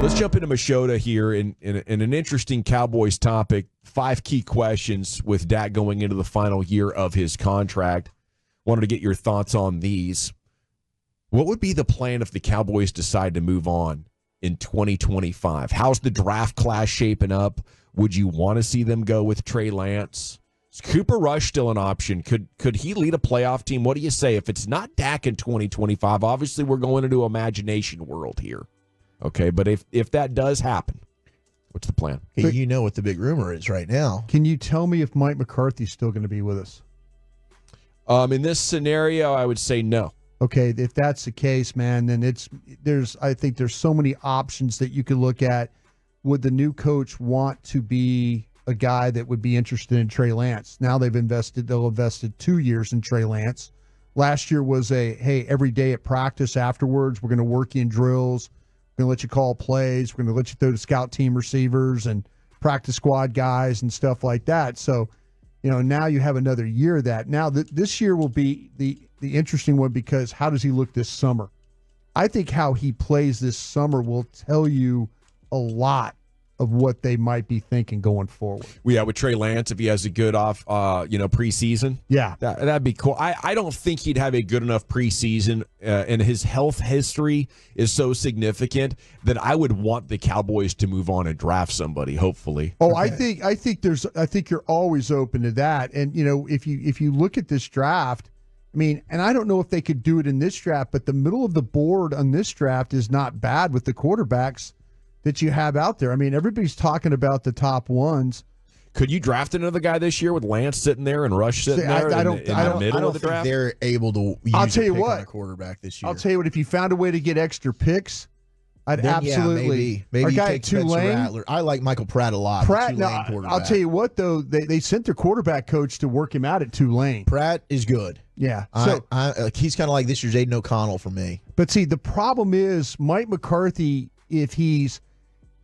Let's jump into Machota here in an interesting Cowboys topic. 5 key questions with Dak going into the final year of his contract. Wanted to get your thoughts on these. What would be the plan if the Cowboys decide to move on in 2025? How's the draft class shaping up? Would you want to see them go with Trey Lance? Is Cooper Rush still an option? Could he lead a playoff team? What do you say? If it's not Dak in 2025, obviously we're going into imagination world here. Okay, but if that does happen, what's the plan? Hey, you know what the big rumor is right now. Can you tell me if Mike McCarthy's still going to be with us? In this scenario, I would say no. Okay, if that's the case, man, then I think there's so many options that you could look at. Would the new coach want to be a guy that would be interested in Trey Lance? Now they'll invested 2 years in Trey Lance. Last year was hey, every day at practice afterwards, we're going to work you in drills. We're going to let you call plays. We're going to let you throw to scout team receivers and practice squad guys and stuff like that. So, now you have another year of that. Now, this year will be the interesting one because how does he look this summer? I think how he plays this summer will tell you a lot of what they might be thinking going forward. Yeah, with Trey Lance, if he has a good preseason, yeah, that'd be cool. I don't think he'd have a good enough preseason, and his health history is so significant that I would want the Cowboys to move on and draft somebody. Hopefully. Oh, okay. I think you're always open to that, and if you look at this draft. I mean, and I don't know if they could do it in this draft, but the middle of the board on this draft is not bad with the quarterbacks that you have out there. I mean, everybody's talking about the top ones. Could you draft another guy this year with Lance sitting there and Rush sitting there in the middle of the draft? They're able to use a quarterback this year. I'll tell you what, if you found a way to get extra picks, I'd absolutely. Maybe our you guy take Tulane. Rattler. I like Michael Pratt a lot. I'll tell you what, though, they sent their quarterback coach to work him out at Tulane. Pratt is good. Yeah. So he's kind of like this year's Aiden O'Connell for me. But see, the problem is Mike McCarthy, if he's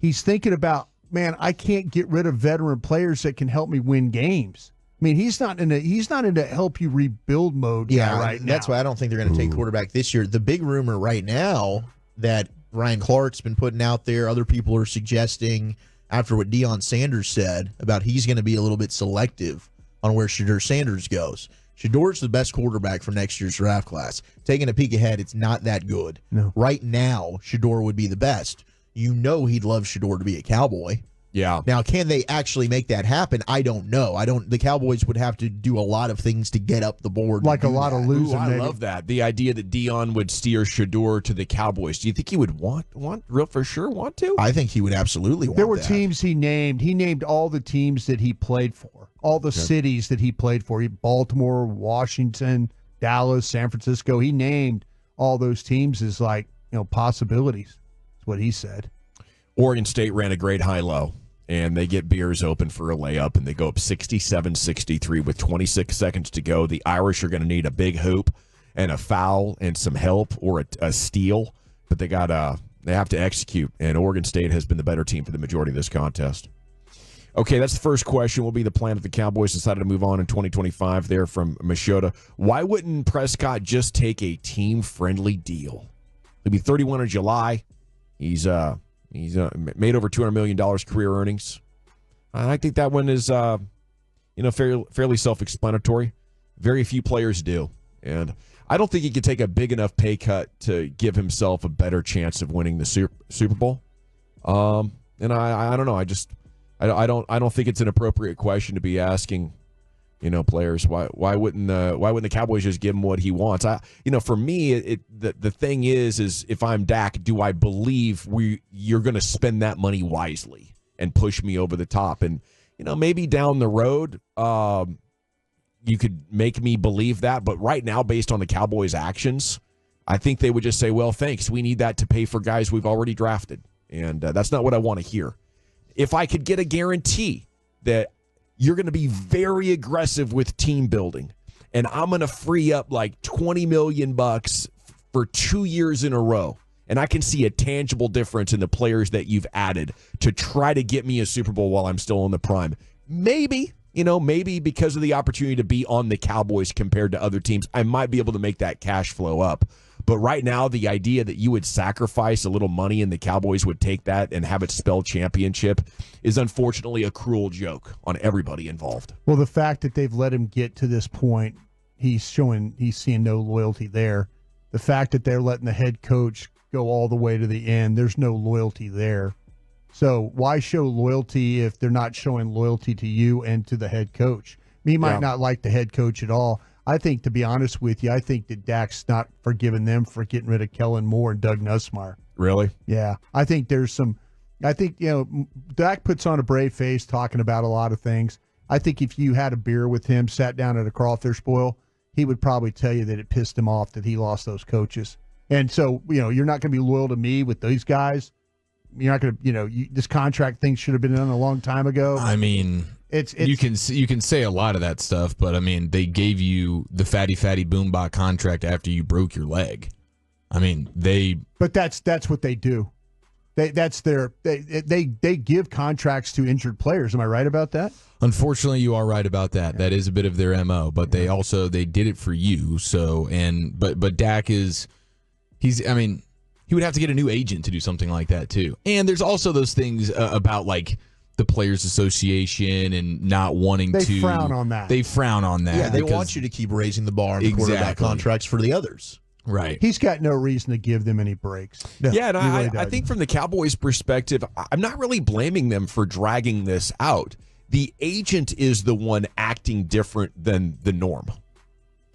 thinking about, man, I can't get rid of veteran players that can help me win games. I mean, he's not in a help you rebuild mode right now. That's why I don't think they're going to take quarterback this year. The big rumor right now that Ryan Clark's been putting out there, other people are suggesting after what Deion Sanders said about he's going to be a little bit selective on where Shedeur Sanders goes. Shedeur's the best quarterback for next year's draft class. Taking a peek ahead, it's not that good. No. Right now, Shedeur would be the best. He'd love Shedeur to be a Cowboy. Yeah. Now, can they actually make that happen? I don't know. The Cowboys would have to do a lot of things to get up the board. Like a lot of losing. I love that. The idea that Deion would steer Shedeur to the Cowboys. Do you think he would want to? I think he would absolutely want There were that. teams he named. He named all the teams that he played for, all the cities that he played for. Baltimore, Washington, Dallas, San Francisco. He named all those teams as possibilities. That's what he said. Oregon State ran a great high-low, and they get Beers open for a layup, and they go up 67-63 with 26 seconds to go. The Irish are going to need a big hoop and a foul and some help or a steal, but they have to execute, and Oregon State has been the better team for the majority of this contest. Okay, that's the first question. Will be the plan if the Cowboys decided to move on in 2025 there from Machota. Why wouldn't Prescott just take a team-friendly deal? He'll be 31 in July. He's made over $200 million career earnings. I think that one is, fairly self-explanatory. Very few players do. And I don't think he could take a big enough pay cut to give himself a better chance of winning the Super Bowl. And I don't know. I don't think it's an appropriate question to be asking, players. Why wouldn't the Cowboys just give him what he wants? For me, the thing is if I'm Dak, do I believe you're going to spend that money wisely and push me over the top? And maybe down the road, you could make me believe that. But right now, based on the Cowboys' actions, I think they would just say, "Well, thanks. We need that to pay for guys we've already drafted," and that's not what I want to hear. If I could get a guarantee that you're going to be very aggressive with team building, and I'm going to free up like $20 million for 2 years in a row, and I can see a tangible difference in the players that you've added to try to get me a Super Bowl while I'm still in the prime. Maybe because of the opportunity to be on the Cowboys compared to other teams, I might be able to make that cash flow up. But right now, the idea that you would sacrifice a little money and the Cowboys would take that and have it spell championship is unfortunately a cruel joke on everybody involved. Well, the fact that they've let him get to this point, he's seeing no loyalty there. The fact that they're letting the head coach go all the way to the end, there's no loyalty there. So why show loyalty if they're not showing loyalty to you and to the head coach? He might not like the head coach at all. I think, to be honest with you, I think that Dak's not forgiving them for getting rid of Kellen Moore and Doug Nussmeier. Really? Yeah. I think Dak puts on a brave face talking about a lot of things. I think if you had a beer with him, sat down at a crawfish boil, he would probably tell you that it pissed him off that he lost those coaches. And so, you're not going to be loyal to me with these guys. You're not going to, this contract thing should have been done a long time ago. I mean, it's you can say a lot of that stuff, but I mean, they gave you the fatty boombot contract after you broke your leg. I mean, But that's what they do. They give contracts to injured players. Am I right about that? Unfortunately, you are right about that. That is a bit of their MO, but they did it for you. So, but Dak he would have to get a new agent to do something like that too. And there's also those things about like the Players Association and not wanting to. They frown on that. Yeah, they want you to keep raising the bar on the quarterback contracts for the others. Right. He's got no reason to give them any breaks. No, yeah, and I think from the Cowboys' perspective, I'm not really blaming them for dragging this out. The agent is the one acting different than the norm.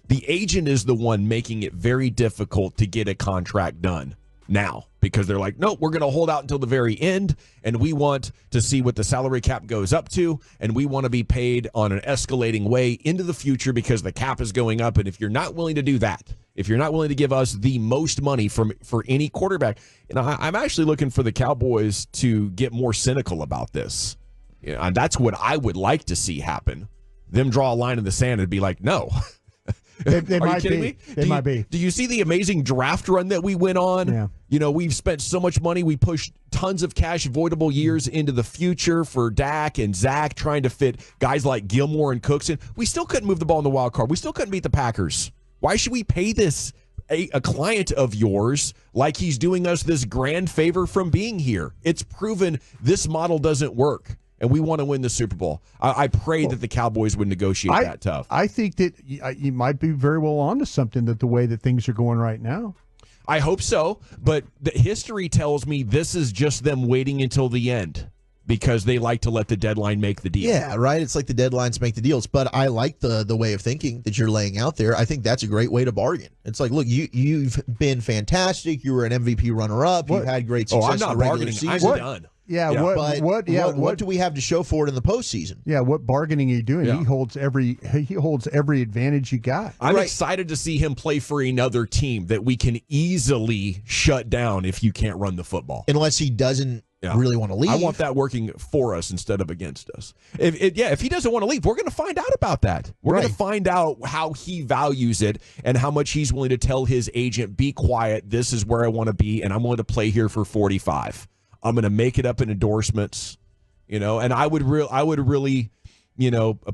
The agent is the one making it very difficult to get a contract done now because they're like, nope, we're going to hold out until the very end, and we want to see what the salary cap goes up to, and we want to be paid on an escalating way into the future because the cap is going up, and if you're not willing to do that, if you're not willing to give us the most money for any quarterback, I'm actually looking for the Cowboys to get more cynical about this. And that's what I would like to see happen. Them draw a line in the sand and be like, no. They Are you kidding me? They might be. Do you see the amazing draft run that we went on? Yeah. We've spent so much money. We pushed tons of cash voidable years into the future for Dak and Zach, trying to fit guys like Gilmore and Cooks in. We still couldn't move the ball in the wild card. We still couldn't beat the Packers. Why should we pay this a client of yours like he's doing us this grand favor from being here? It's proven this model doesn't work, and we want to win the Super Bowl. I pray that the Cowboys would negotiate that tough. I think that you might be very well onto something that the way that things are going right now. I hope so, but the history tells me this is just them waiting until the end because they like to let the deadline make the deal. Yeah, right. It's like the deadlines make the deals. But I like the way of thinking that you're laying out there. I think that's a great way to bargain. It's like, look, you've been fantastic. You were an MVP runner-up. You've had great success in the regular season. I'm done. Yeah, what do we have to show for it in the postseason? Yeah, what bargaining are you doing? Yeah. He holds every advantage you got. I'm excited to see him play for another team that we can easily shut down if you can't run the football. Unless he doesn't really want to leave. I want that working for us instead of against us. If he doesn't want to leave, we're going to find out about that. We're going to find out how he values it and how much he's willing to tell his agent, be quiet, this is where I want to be, and I'm willing to play here for 45. I'm going to make it up in endorsements, and I would really,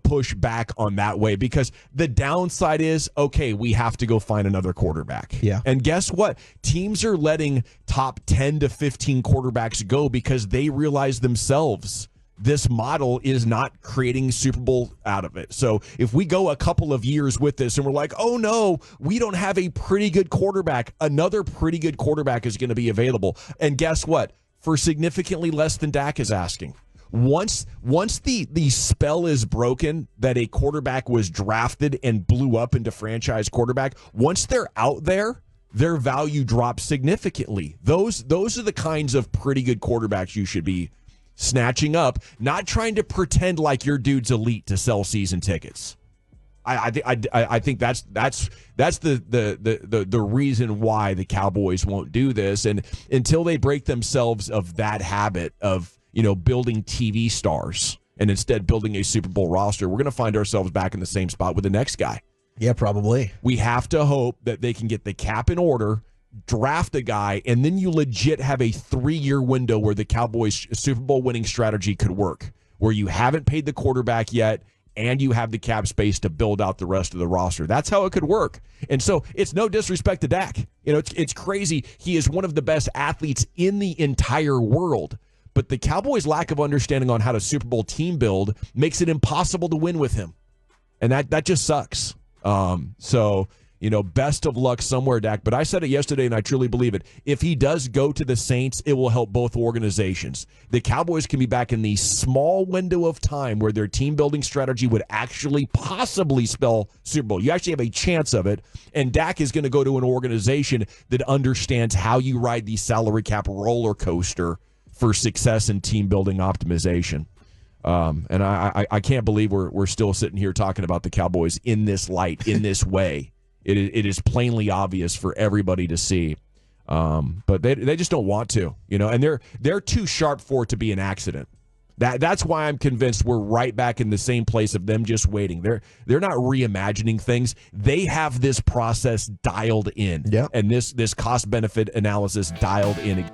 push back on that way because the downside is, okay, we have to go find another quarterback. Yeah. And guess what? Teams are letting top 10 to 15 quarterbacks go because they realize themselves this model is not creating Super Bowl out of it. So if we go a couple of years with this and we're like, oh no, we don't have a pretty good quarterback, another pretty good quarterback is going to be available. And guess what? For significantly less than Dak is asking. Once the spell is broken that a quarterback was drafted and blew up into franchise quarterback, once they're out there, their value drops significantly. Those are the kinds of pretty good quarterbacks you should be snatching up, not trying to pretend like your dude's elite to sell season tickets. I think that's the reason why the Cowboys won't do this, and until they break themselves of that habit of building TV stars and instead building a Super Bowl roster, we're going to find ourselves back in the same spot with the next guy. Yeah, probably. We have to hope that they can get the cap in order, draft a guy, and then you legit have a 3-year window where the Cowboys Super Bowl winning strategy could work, where you haven't paid the quarterback yet, and you have the cap space to build out the rest of the roster. That's how it could work. And so it's no disrespect to Dak. It's crazy. He is one of the best athletes in the entire world. But the Cowboys' lack of understanding on how to Super Bowl team build makes it impossible to win with him. And that just sucks. Best of luck somewhere, Dak. But I said it yesterday, and I truly believe it. If he does go to the Saints, it will help both organizations. The Cowboys can be back in the small window of time where their team-building strategy would actually possibly spell Super Bowl. You actually have a chance of it. And Dak is going to go to an organization that understands how you ride the salary cap roller coaster for success and team-building optimization. And I can't believe we're still sitting here talking about the Cowboys in this light, in this way. It is plainly obvious for everybody to see, but they just don't want to, and they're too sharp for it to be an accident. That's why I'm convinced we're right back in the same place of them just waiting. They're not reimagining things. They have this process dialed in, yeah, and this cost benefit analysis dialed in.